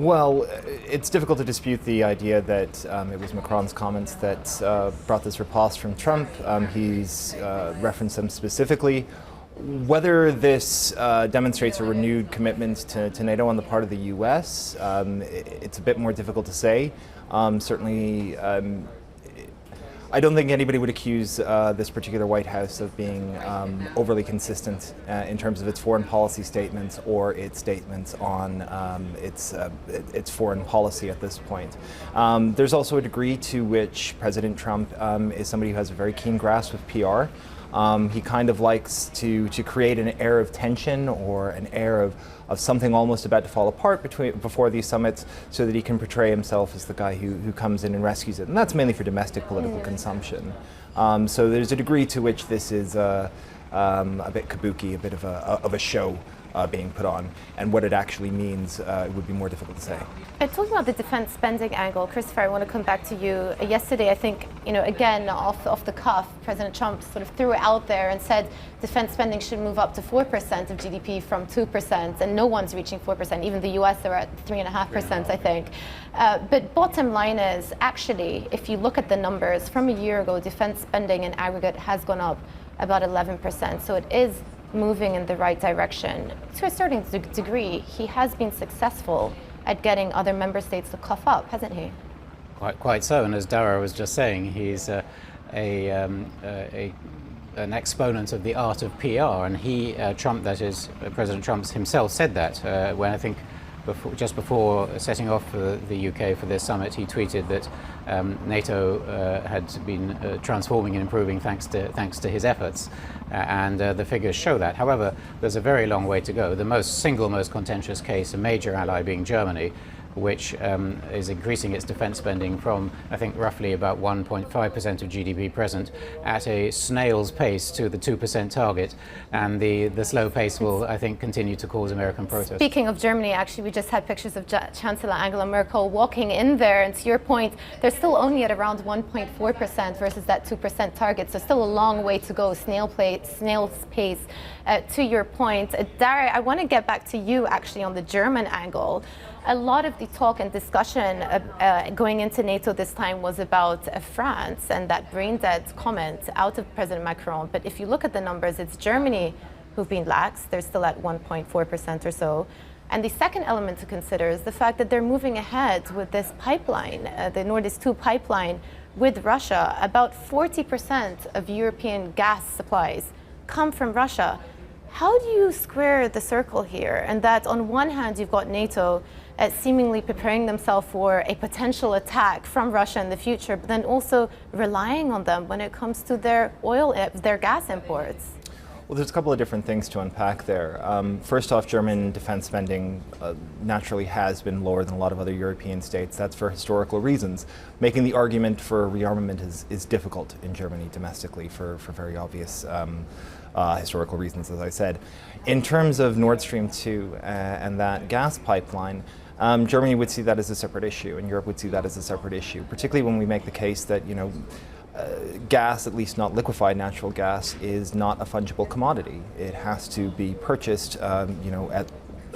Well, it's difficult to dispute the idea that it was Macron's comments that brought this riposte from Trump. He's referenced them specifically. Whether this demonstrates a renewed commitment to NATO on the part of the US, it's a bit more difficult to say. Certainly, I don't think anybody would accuse this particular White House of being overly consistent in terms of its foreign policy statements or its statements on its foreign policy at this point. There's also a degree to which President Trump is somebody who has a very keen grasp of PR. He kind of likes to create an air of tension or an air of something almost about to fall apart before these summits so that he can portray himself as the guy who comes in and rescues it. And that's mainly for domestic political consumption. So there's a degree to which this is a bit kabuki, a bit of a show being put on, and what it actually means it would be more difficult to say. And talking about the defense spending angle, Christopher, I want to come back to you. Yesterday, I think, again, off the cuff, President Trump sort of threw it out there and said defense spending should move up to 4% of GDP from 2%, and no one's reaching 4%. Even the US are at 3.5%, I think. But bottom line is, actually, if you look at the numbers from a year ago, defense spending in aggregate has gone up about 11%. So it is moving in the right direction. To a certain degree, he has been successful at getting other member states to cough up, hasn't he? Quite so, and as Daragh was just saying, he's an exponent of the art of PR, and Trump, that is, President Trump himself said that when I think just before setting off for the UK for this summit, he tweeted that NATO had been transforming and improving thanks to his efforts, and the figures show that. However, there's a very long way to go. The most contentious case, a major ally being Germany, which is increasing its defense spending from, I think, roughly about 1.5% of GDP present at a snail's pace to the 2% target. And the slow pace will, I think, continue to cause American protests. Speaking of Germany, actually, we just had pictures of Chancellor Angela Merkel walking in there. And to your point, they're still only at around 1.4% versus that 2% target. So still a long way to go, snail's pace. To your point, Daragh, I want to get back to you, actually, on the German angle. A lot of the talk and discussion going into NATO this time was about France and that brain-dead comment out of President Macron. But if you look at the numbers, it's Germany who've been lax. They're still at 1.4% or so. And the second element to consider is the fact that they're moving ahead with this pipeline, the Nord Stream 2 pipeline with Russia. About 40% of European gas supplies come from Russia. How do you square the circle here? And that on one hand, you've got NATO seemingly preparing themselves for a potential attack from Russia in the future, but then also relying on them when it comes to their their gas imports. Well, there's a couple of different things to unpack there. First off, German defense spending naturally has been lower than a lot of other European states. That's for historical reasons. Making the argument for rearmament is difficult in Germany domestically for very obvious historical reasons, as I said. In terms of Nord Stream 2 and that gas pipeline, Germany would see that as a separate issue, and Europe would see that as a separate issue, particularly when we make the case that, gas, at least not liquefied natural gas, is not a fungible commodity. It has to be purchased,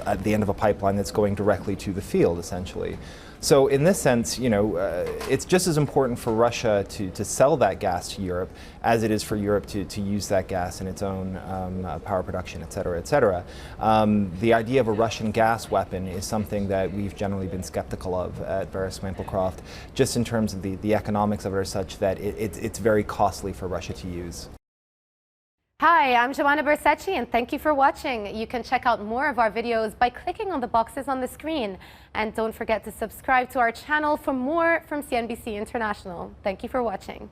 at the end of a pipeline that's going directly to the field, essentially. So in this sense, it's just as important for Russia to sell that gas to Europe as it is for Europe to use that gas in its own power production, et cetera, et cetera. The idea of a Russian gas weapon is something that we've generally been skeptical of at Verisk Maplecroft, just in terms of the economics of it are such that it's very costly for Russia to use. Hi, I'm Joanna Bersecci, and thank you for watching. You can check out more of our videos by clicking on the boxes on the screen. And don't forget to subscribe to our channel for more from CNBC International. Thank you for watching.